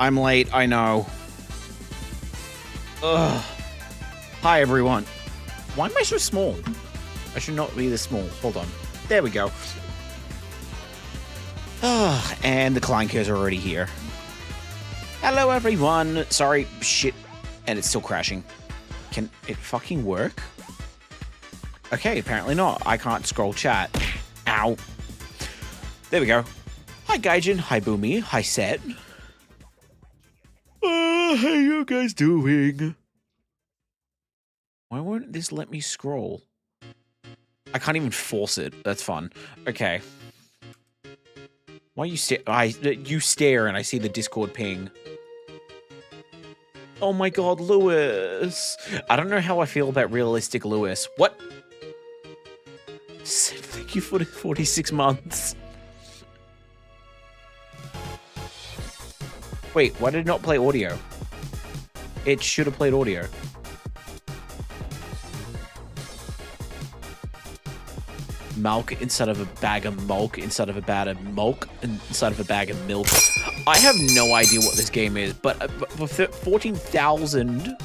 I'm late, I know. Ugh. Hi, everyone. Why am I so small? I should not be this small. Hold on. There we go. And the clankers are already here. Hello, everyone. Sorry, shit. And it's still crashing. Can it fucking work? Okay, apparently not. I can't scroll chat. Ow. There we go. Hi, Gaijin. Hi, Boomy. Hi, Set. How you guys doing? Why won't this let me scroll? I can't even force it. That's fun. Okay. Why you stare? You stare and I see the Discord ping. Oh my god, Lewis. I don't know how I feel about realistic Lewis. What? Thank you for the 46 months. Wait, why did it not play audio? It should have played audio. Milk instead of a bag of milk, instead of a bag of milk, instead of a bag of milk. I have no idea what this game is, but for 14,000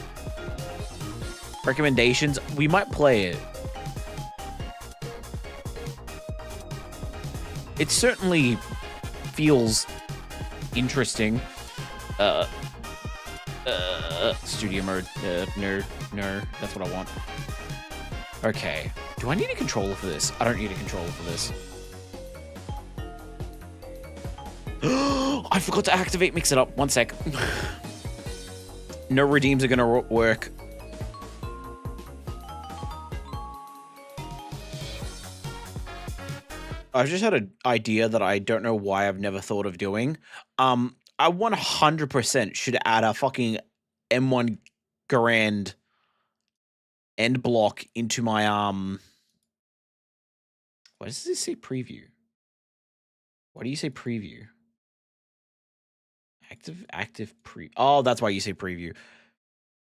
recommendations, we might play it. It certainly feels interesting. Studio mode. No, that's what I want. Okay. Do I need a controller for this? I don't need a controller for this. I forgot to activate Mix It Up. One sec. No redeems are gonna work. I've just had an idea that I don't know why I've never thought of doing. I 100% should add a fucking M1 Garand end block into my why does this say preview? Why do you say preview? Active pre. Oh, that's why you say preview.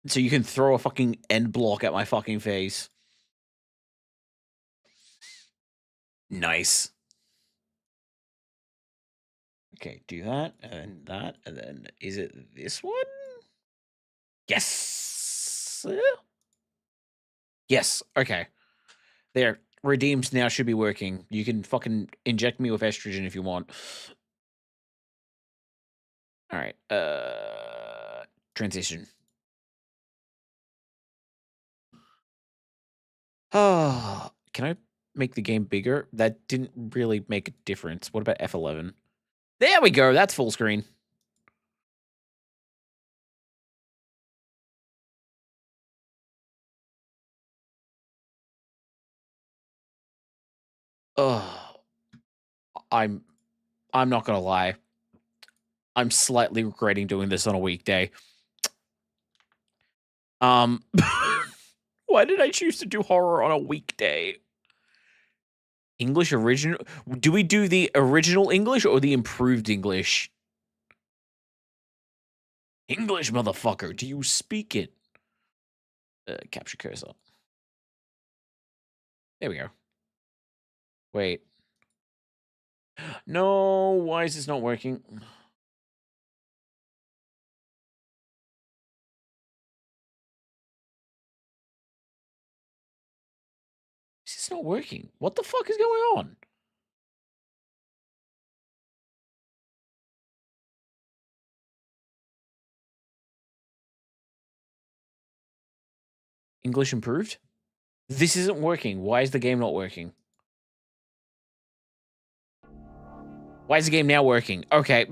So you can throw a fucking end block at my fucking face. Nice. Okay, do that, and then is it this one? Yes. Yes. Okay. There. Redeems now should be working. You can fucking inject me with estrogen if you want. All right. Transition. Oh, can I make the game bigger? That didn't really make a difference. What about F11? There we go. That's full screen. Oh, I'm not gonna lie. I'm slightly regretting doing this on a weekday. Why did I choose to do horror on a weekday? English original? Do we do the original English or the improved English? English, motherfucker. Do you speak it? Capture cursor. There we go. Wait. No, why is this not working? This is not working. What the fuck is going on? English improved? This isn't working. Why is the game not working? Why is the game now working? Okay.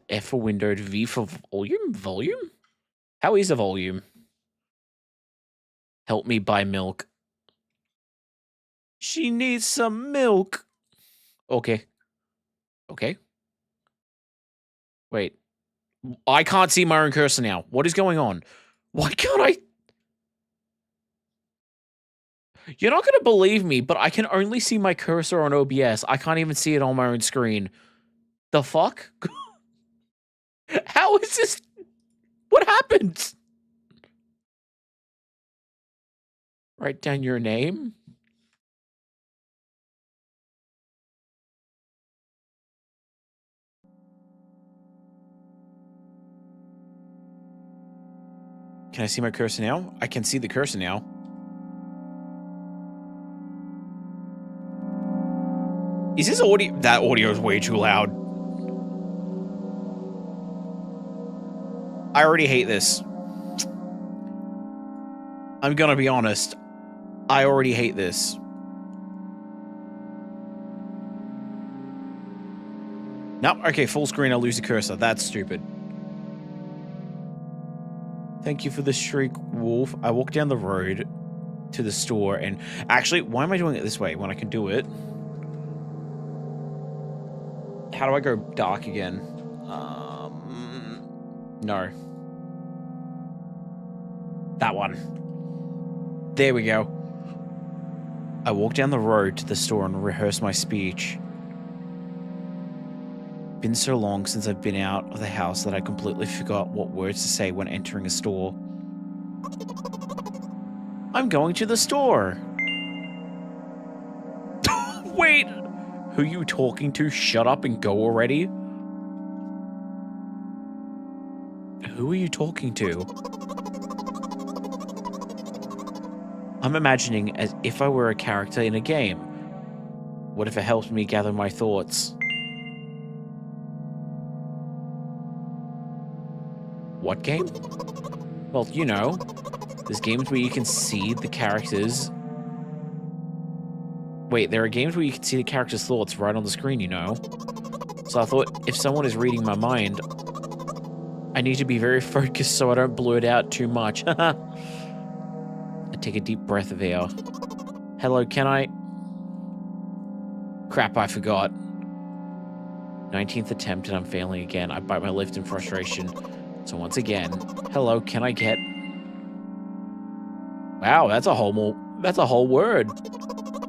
F for windowed, V for volume? Volume? How is the volume? Help me buy milk. She needs some milk. Okay. Okay. Wait. I can't see my own cursor now. What is going on? Why can't I? You're not going to believe me, but I can only see my cursor on OBS. I can't even see it on my own screen. The fuck? How is this? What happened? Write down your name. Can I see my cursor now? I can see the cursor now. Is this audio? That audio is way too loud. I already hate this. I'm gonna be honest. I already hate this. Nope, okay, full screen, I'll lose the cursor. That's stupid. Thank you for the shriek, Wolf. I walked down the road to the store and... Actually, why am I doing it this way when I can do it? How do I go dark again? No. That one. There we go. I walked down the road to the store and rehearsed my speech. Been so long since I've been out of the house that I completely forgot what words to say when entering a store. I'm going to the store. Wait, who are you talking to? Shut up and go already. Who are you talking to? I'm imagining as if I were a character in a game. What if it helps me gather my thoughts? What game? Well, you know, there's games where you can see the characters. Wait, there are games where you can see the character's thoughts right on the screen, you know? So I thought, if someone is reading my mind, I need to be very focused so I don't blurt out too much. I take a deep breath of air. Hello, can I... Crap, I forgot. 19th attempt and I'm failing again. I bite my lip in frustration. So once again, hello, can I get... Wow, that's a whole word.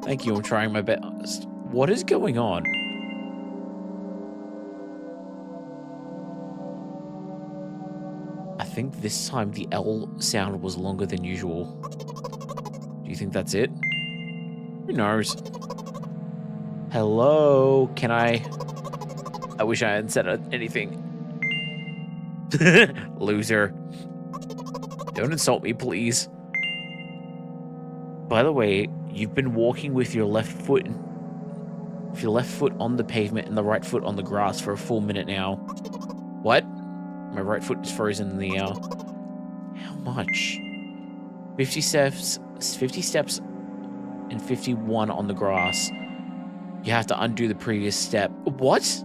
Thank you, I'm trying my best. What is going on? I think this time the L sound was longer than usual. Do you think that's it? Who knows? Hello, can I... I wish I hadn't said anything. Loser. Don't insult me, please. By the way, you've been walking with your left foot on the pavement and the right foot on the grass for a full minute now. What? My right foot is frozen in the air. How much? 50 steps and 51 on the grass. You have to undo the previous step. What?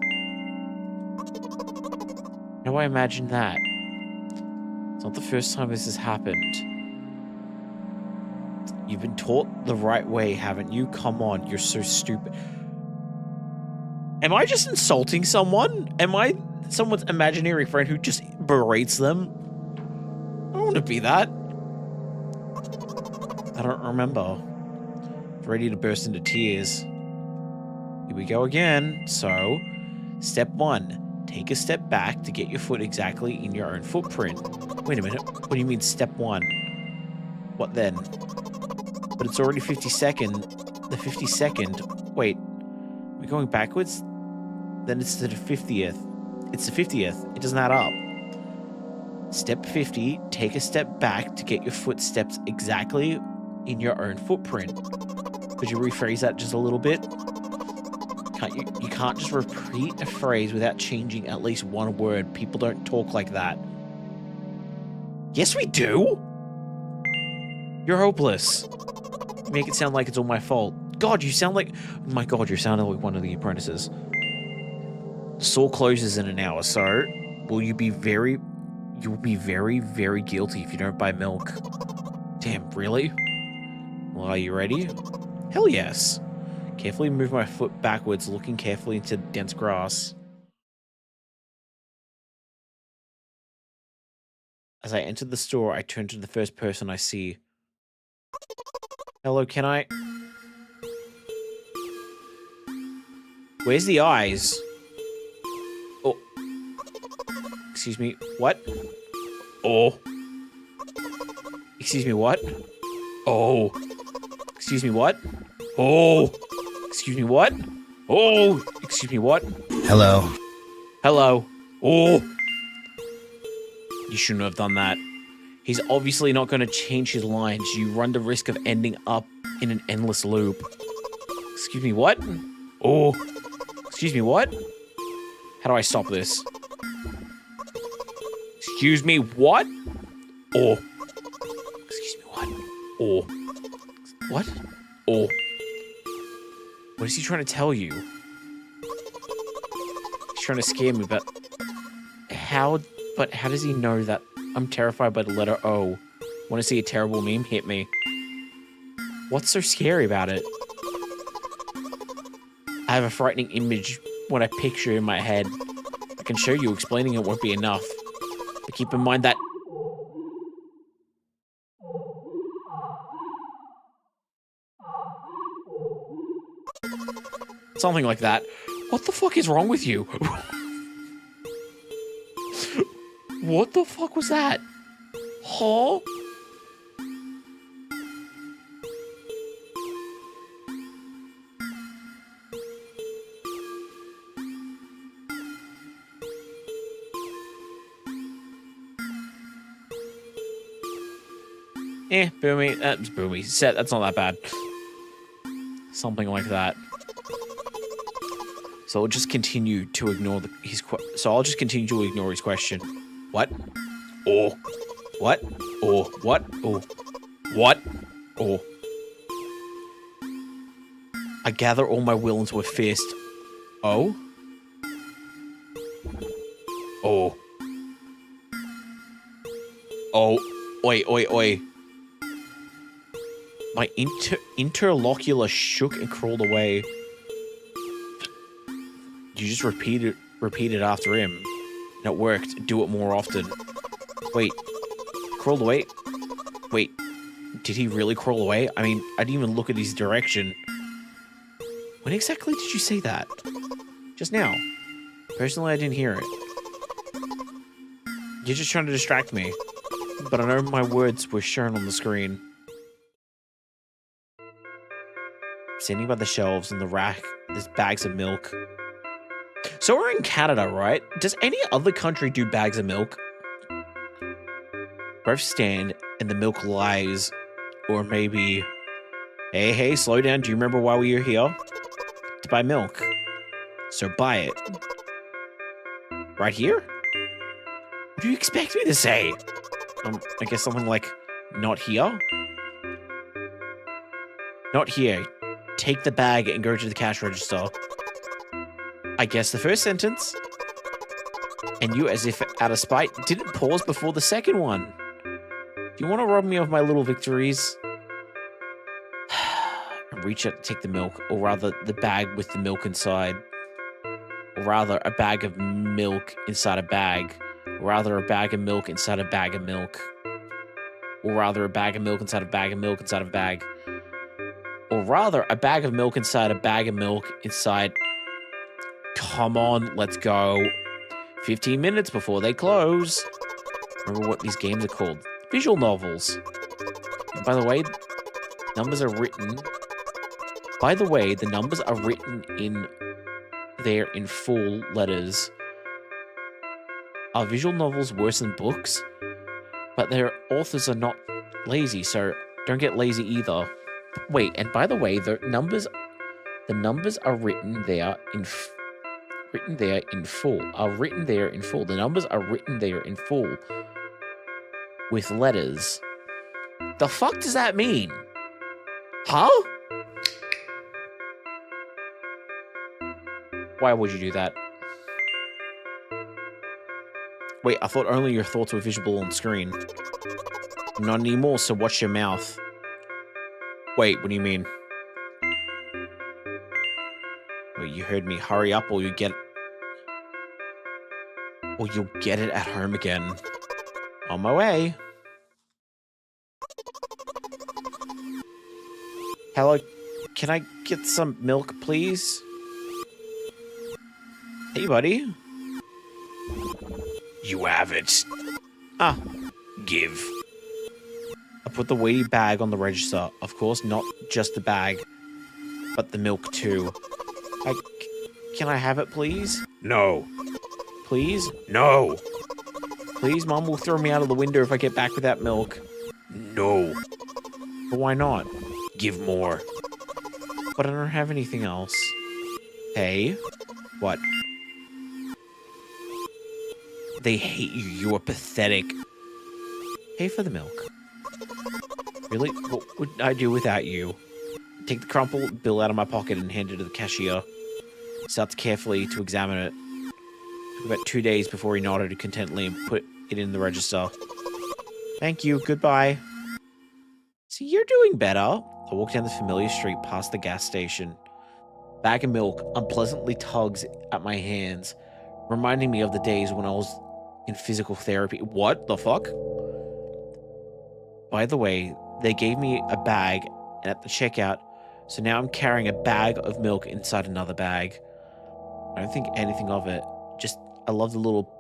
How do I imagine that? It's not the first time this has happened. You've been taught the right way, haven't you? Come on, you're so stupid. Am I just insulting someone? Am I someone's imaginary friend who just berates them? I don't want to be that. I don't remember. Ready to burst into tears. Here we go again. So, step 1. Take a step back to get your foot exactly in your own footprint. Wait a minute. What do you mean step 1? What then? But it's already 52nd. The 52nd. Wait. We're going backwards? Then it's the 50th. It's the 50th. It doesn't add up. Step 50. Take a step back to get your footsteps exactly in your own footprint. Could you rephrase that just a little bit? You can't just repeat a phrase without changing at least one word. People don't talk like that. Yes, we do. You're hopeless. You make it sound like it's all my fault. God, you sound like... Oh my God, you're sounding like one of the apprentices. The store closes in an hour, so you'll be very, very guilty if you don't buy milk. Damn, really? Well, are you ready? Hell yes. Carefully move my foot backwards, looking carefully into dense grass. As I enter the store, I turn to the first person I see. Hello, can I... Where's the eyes? Oh. Excuse me, what? Oh. Excuse me, what? Oh. Excuse me, what? Oh. Excuse me, what? Oh. Excuse me, what? Hello. Hello. Oh. You shouldn't have done that. He's obviously not going to change his lines. You run the risk of ending up in an endless loop. Excuse me, what? Oh. Excuse me, what? How do I stop this? Excuse me, what? Oh. Excuse me, what? Oh. What? Oh. What is he trying to tell you? He's trying to scare me, but how does he know that I'm terrified by the letter O? Want to see a terrible meme? Hit me. What's so scary about it? I have a frightening image when I picture in my head. I can show you, explaining it won't be enough. But keep in mind that... Something like that. What the fuck is wrong with you? What the fuck was that? Huh? Boomy. That's Boomy. Set. That's not that bad. Something like that. So I'll just continue to ignore his question. What? Oh. What? Oh. What? Oh. What? Oh. I gather all my will into a fist. Oh? Oh. Oh. Oi, oi, oi. My interlocutor shook and crawled away. You just repeat it after him. And it worked. Do it more often. Wait. Crawled away? Wait. Did he really crawl away? I mean, I didn't even look at his direction. When exactly did you say that? Just now. Personally, I didn't hear it. You're just trying to distract me. But I know my words were shown on the screen. Standing by the shelves on the rack, there's bags of milk. So we're in Canada, right? Does any other country do bags of milk? Both stand and the milk lies. Or maybe... Hey, slow down. Do you remember why we were here? To buy milk. So buy it. Right here? What do you expect me to say? I guess something like, not here? Not here. Take the bag and go to the cash register. I guess the first sentence. And you, as if out of spite, didn't pause before the second one. Do you want to rob me of my little victories? And reach out to take the milk, or rather the bag with the milk inside. Or rather, a bag of milk inside a bag. Or rather, a bag of milk inside a bag of milk. Or rather, a bag of milk inside a bag of milk inside a bag. Or rather, a bag of milk inside a bag of milk inside... Come on, let's go. 15 minutes before they close. Remember what these games are called. Visual novels. And by the way, numbers are written... By the way, the numbers are written in there in full letters. Are visual novels worse than books? But their authors are not lazy, so don't get lazy either. Wait, and by the way, the numbers are written there in full. Are written there in full. The numbers are written there in full with letters. The fuck does that mean? Huh? Why would you do that? Wait, I thought only your thoughts were visible on screen. Not anymore, so watch your mouth. Wait, what do you mean? Wait, you heard me. Hurry up or you'll get it at home again. On my way. Hello, can I get some milk, please? Hey, buddy. You have it. Ah, give. I put the weighty bag on the register. Of course, not just the bag, but the milk too. Can I have it, please? No. Please? No. Please, Mom will throw me out of the window if I get back without milk. No. But why not? Give more. But I don't have anything else. Hey? What? They hate you. You are pathetic. Pay for the milk. Really? What would I do without you? Take the crumpled bill out of my pocket and hand it to the cashier. Starts carefully to examine it. Took about 2 days before he nodded contentedly and put it in the register. Thank you. Goodbye. See, you're doing better. I walk down the familiar street past the gas station. Bag of milk unpleasantly tugs at my hands, reminding me of the days when I was in physical therapy. What the fuck? By the way, they gave me a bag at the checkout, so now I'm carrying a bag of milk inside another bag. I don't think anything of it. Just, I love the little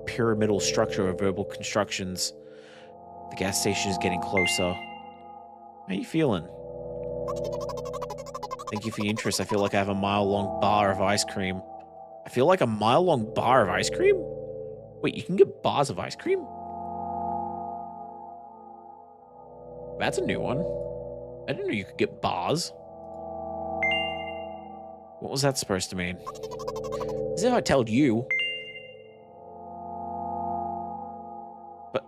pyramidal structure of verbal constructions. The gas station is getting closer. How are you feeling? Thank you for your interest. I feel like I have a mile-long bar of ice cream. I feel like a mile-long bar of ice cream? Wait, you can get bars of ice cream? That's a new one. I didn't know you could get bars. What was that supposed to mean? As if I told you. But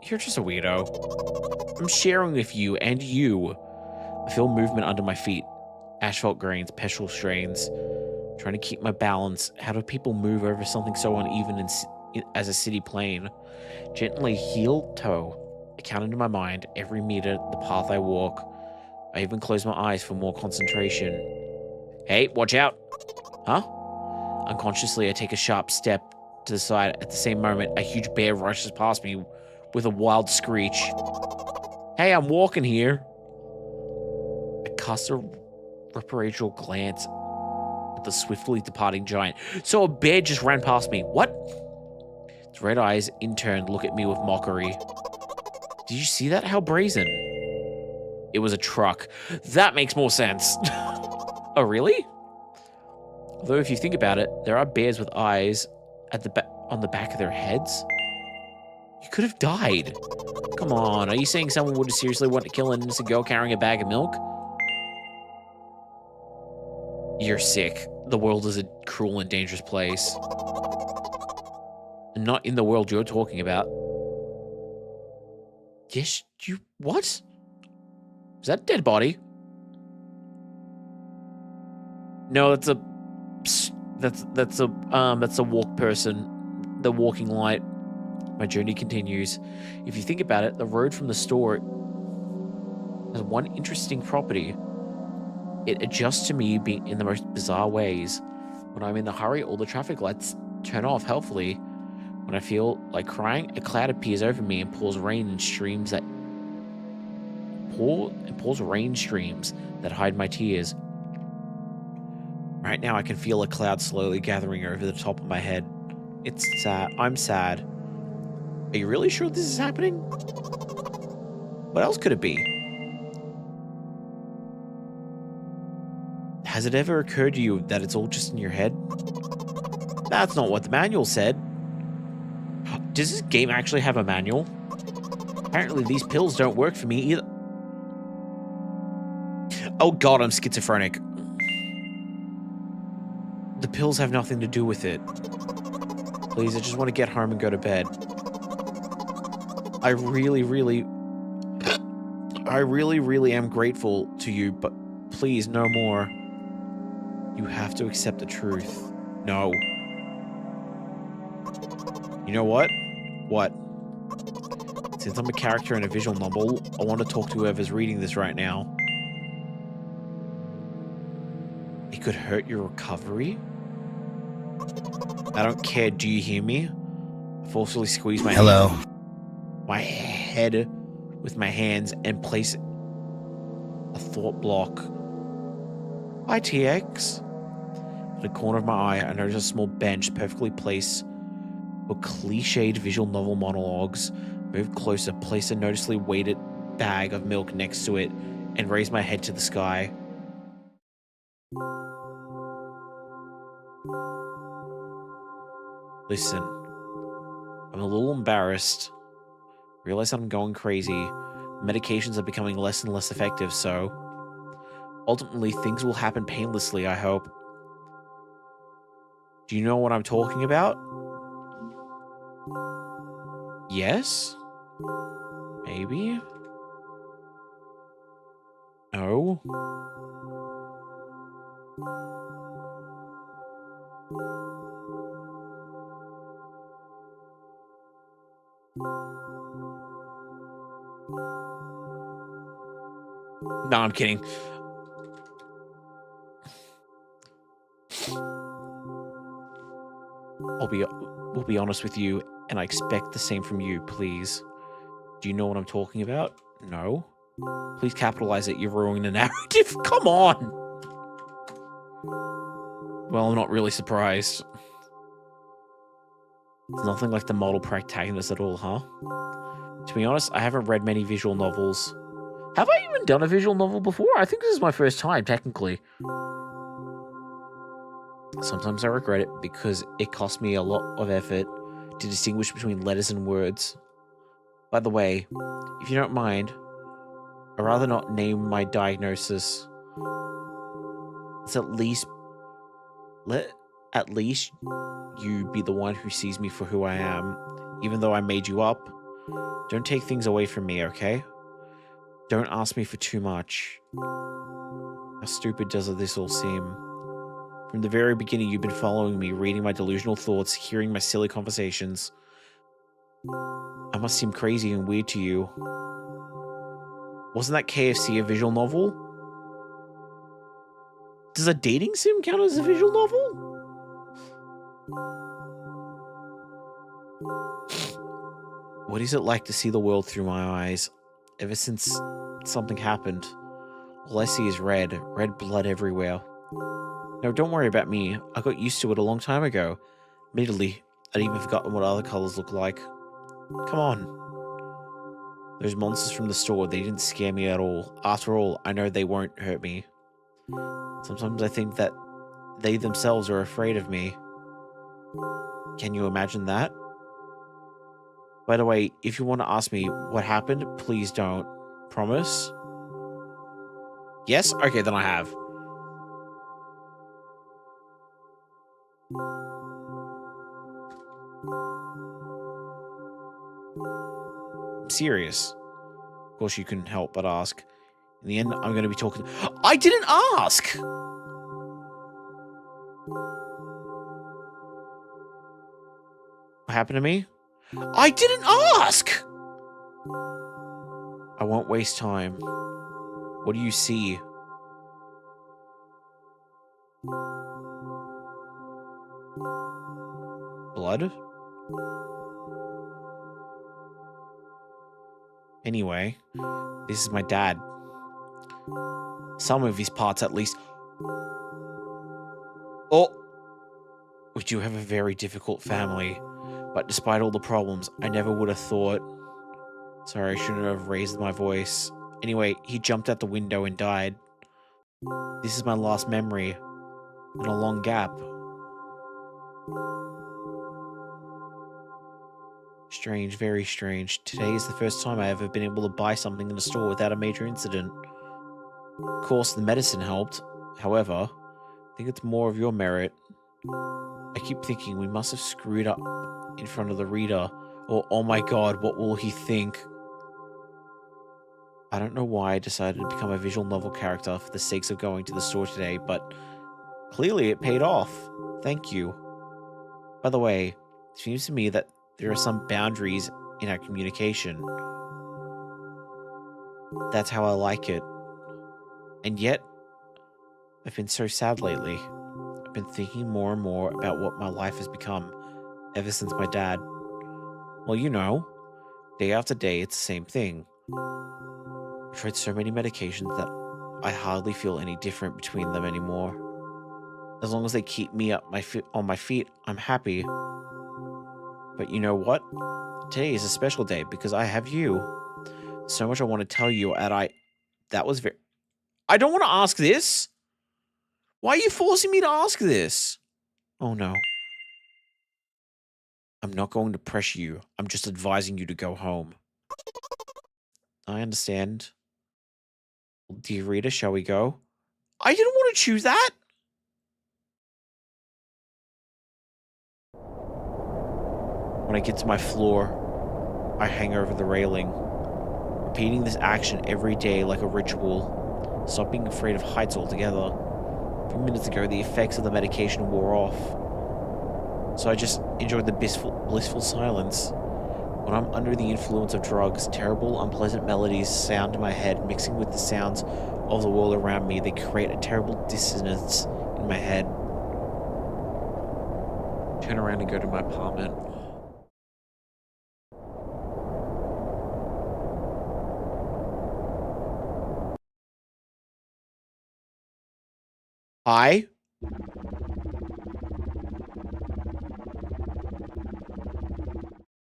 you're just a weirdo. I'm sharing with you and you. I feel movement under my feet. Asphalt grains, petrol strains. Trying to keep my balance. How do people move over something so uneven as a city plane? Gently heel toe. I count into my mind every meter the path I walk. I even close my eyes for more concentration. Hey, watch out. Huh? Unconsciously, I take a sharp step to the side. At the same moment, a huge bear rushes past me with a wild screech. Hey, I'm walking here. I cast a reproachful glance at the swiftly departing giant. So a bear just ran past me. What? Its red eyes, in turn, look at me with mockery. Did you see that? How brazen. It was a truck. That makes more sense. Oh, really? Although if you think about it, there are bears with eyes at on the back of their heads. You could have died. Come on, are you saying someone would seriously want to kill an innocent girl carrying a bag of milk? You're sick. The world is a cruel and dangerous place. And not in the world you're talking about. Yes, you... What? Is that a dead body? No, that's a walk person. The walking light. My journey continues. If you think about it, the road from the store has one interesting property. It adjusts to me being in the most bizarre ways. When I'm in a hurry, all the traffic lights turn off helpfully. When I feel like crying, a cloud appears over me and pours rain streams that hide my tears. Right now, I can feel a cloud slowly gathering over the top of my head. It's sad. I'm sad. Are you really sure this is happening? What else could it be? Has it ever occurred to you that it's all just in your head? That's not what the manual said. Does this game actually have a manual? Apparently these pills don't work for me either. Oh god, I'm schizophrenic. The pills have nothing to do with it. Please, I just want to get home and go to bed. I really, really am grateful to you, but please, no more. You have to accept the truth. No. You know what? What? Since I'm a character in a visual novel, I want to talk to whoever's reading this right now. It could hurt your recovery? I don't care, do you hear me? I forcefully squeeze my head with my hands and place a thought block. Hi, TX. At the corner of my eye, I notice a small bench perfectly placed for cliched visual novel monologues. Move closer, place a noticeably weighted bag of milk next to it, and raise my head to the sky. Listen. I'm a little embarrassed. Realize that I'm going crazy. Medications are becoming less and less effective, so ultimately things will happen painlessly, I hope. Do you know what I'm talking about? Yes? Maybe? No? No, I'm kidding. We'll be honest with you, and I expect the same from you, please. Do you know what I'm talking about? No? Please capitalize it, you're ruining the narrative. Come on! Well, I'm not really surprised. It's nothing like the model protagonist at all, huh? To be honest, I haven't read many visual novels. Have I even done a visual novel before? I think this is my first time, technically. Sometimes I regret it because it cost me a lot of effort to distinguish between letters and words. By the way, if you don't mind, I'd rather not name my diagnosis. It's let at least you be the one who sees me for who I am, even though I made you up. Don't take things away from me, okay? Don't ask me for too much. How stupid does this all seem? From the very beginning, you've been following me, reading my delusional thoughts, hearing my silly conversations. I must seem crazy and weird to you. Wasn't that KFC a visual novel? Does a dating sim count as a visual novel? What is it like to see the world through my eyes? Ever since something happened, all I see is red blood everywhere. No, don't worry about me. I got used to it a long time ago. Admittedly, I'd even forgotten what other colors look like. Come on. Those monsters from the store, they didn't scare me at all. After all, I know they won't hurt me. Sometimes I think that they themselves are afraid of me. Can you imagine that? By the way, if you want to ask me what happened, please don't. Promise? Yes? Okay, then I have. I'm serious. Of course, you couldn't help but ask. In the end, I'm going to be talking... I didn't ask! What happened to me? I didn't ask! I won't waste time. What do you see? Blood? Anyway, this is my dad. Some of his parts, at least. Oh! We do have a very difficult family. But despite all the problems, I never would have thought... Sorry, I shouldn't have raised my voice. Anyway, he jumped out the window and died. This is my last memory. And a long gap. Strange, very strange. Today is the first time I've ever been able to buy something in a store without a major incident. Of course, the medicine helped. However, I think it's more of your merit. I keep thinking we must have screwed up in front of the reader. Or, oh my god, what will he think? I don't know why I decided to become a visual novel character for the sakes of going to the store today, but clearly it paid off. Thank you. By the way, it seems to me that there are some boundaries in our communication. That's how I like it. And yet, I've been so sad lately. I've been thinking more and more about what my life has become ever since my dad. Well, you know, day after day, it's the same thing. I've tried so many medications that I hardly feel any different between them anymore. As long as they keep me on my feet, I'm happy. But you know what? Today is a special day because I have you. So much I want to tell you, and that was very... I don't want to ask this. Why are you forcing me to ask this? Oh no. I'm not going to pressure you. I'm just advising you to go home. I understand. Dear Rita, shall we go? I didn't want to choose that. When I get to my floor, I hang over the railing, repeating this action every day like a ritual. Stop being afraid of heights altogether. A few minutes ago, the effects of the medication wore off, so I just enjoyed the blissful silence. When I'm under the influence of drugs, terrible, unpleasant melodies sound in my head, mixing with the sounds of the world around me. They create a terrible dissonance in my head. Turn around and go to my apartment. Hi?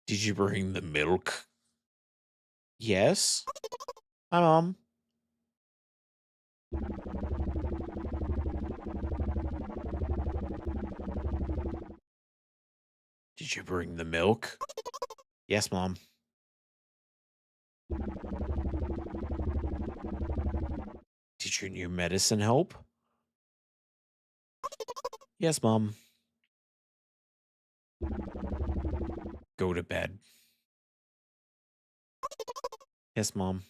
Did you bring the milk? Yes? Hi, Mom. Did you bring the milk? Yes, Mom. Did your new medicine help? Yes, Mom. Go to bed. Yes, Mom.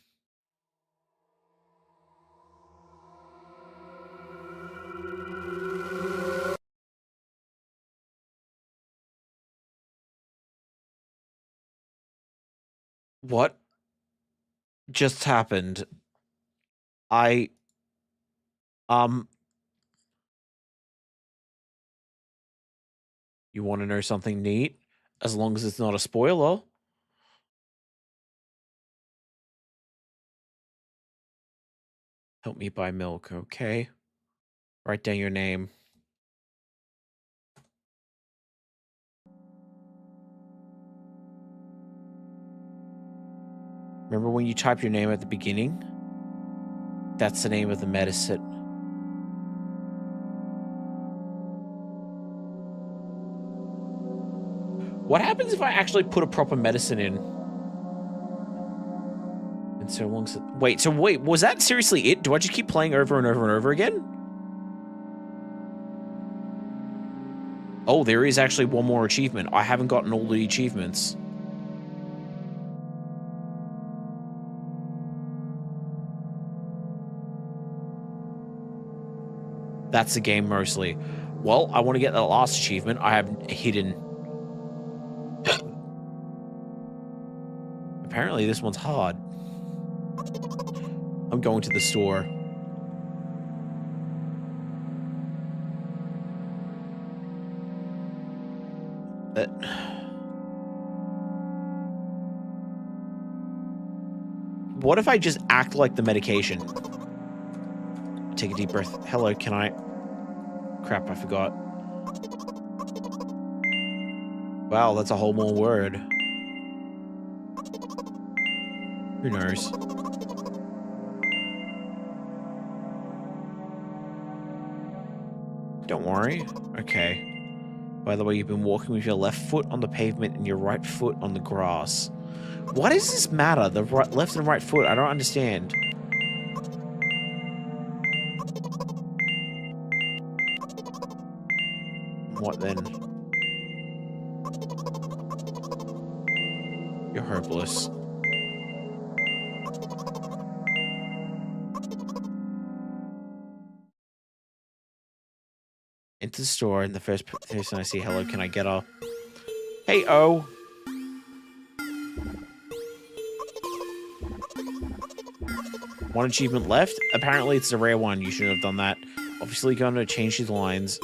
What just happened? I, you want to know something neat? As long as it's not a spoiler. Help me buy milk, okay? Write down your name. Remember when you type your name at the beginning? That's the name of the medicine. What happens if I actually put a proper medicine in? And so long as wait, was that seriously it? Do I just keep playing over and over and over again? Oh, there is actually one more achievement. I haven't gotten all the achievements. That's the game mostly. Well, I want to get that last achievement I have hidden. Apparently this one's hard. I'm going to the store. What if I just act like the medication? Take a deep breath. Hello, can I... Crap, I forgot. Wow, that's a whole more word. Who knows? Don't worry. Okay. By the way, you've been walking with your left foot on the pavement and your right foot on the grass. What does this matter? The left and right foot? I don't understand. What then? You're hopeless. Into the store, and the first person I see, hello, can I get a... Hey, O. One achievement left? Apparently it's a rare one. You shouldn't have done that. Obviously gonna change these lines.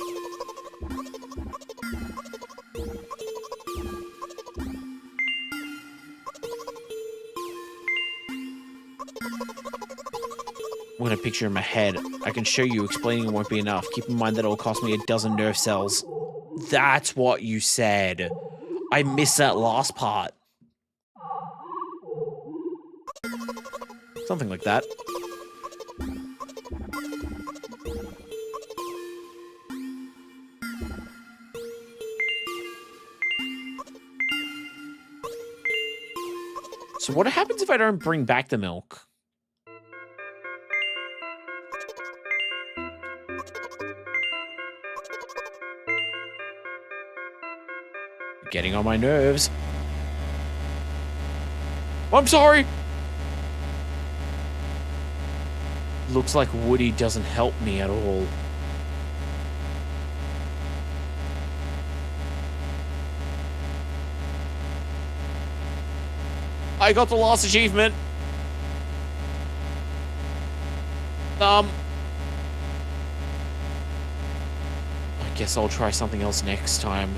I'm gonna picture in my head. I can show you. Explaining won't be enough. Keep in mind that it'll cost me a dozen nerve cells. That's what you said. I missed that last part. Something like that. So what happens if I don't bring back the milk? Getting on my nerves. I'm sorry. Looks like Woody doesn't help me at all. I got the last achievement. I guess I'll try something else next time.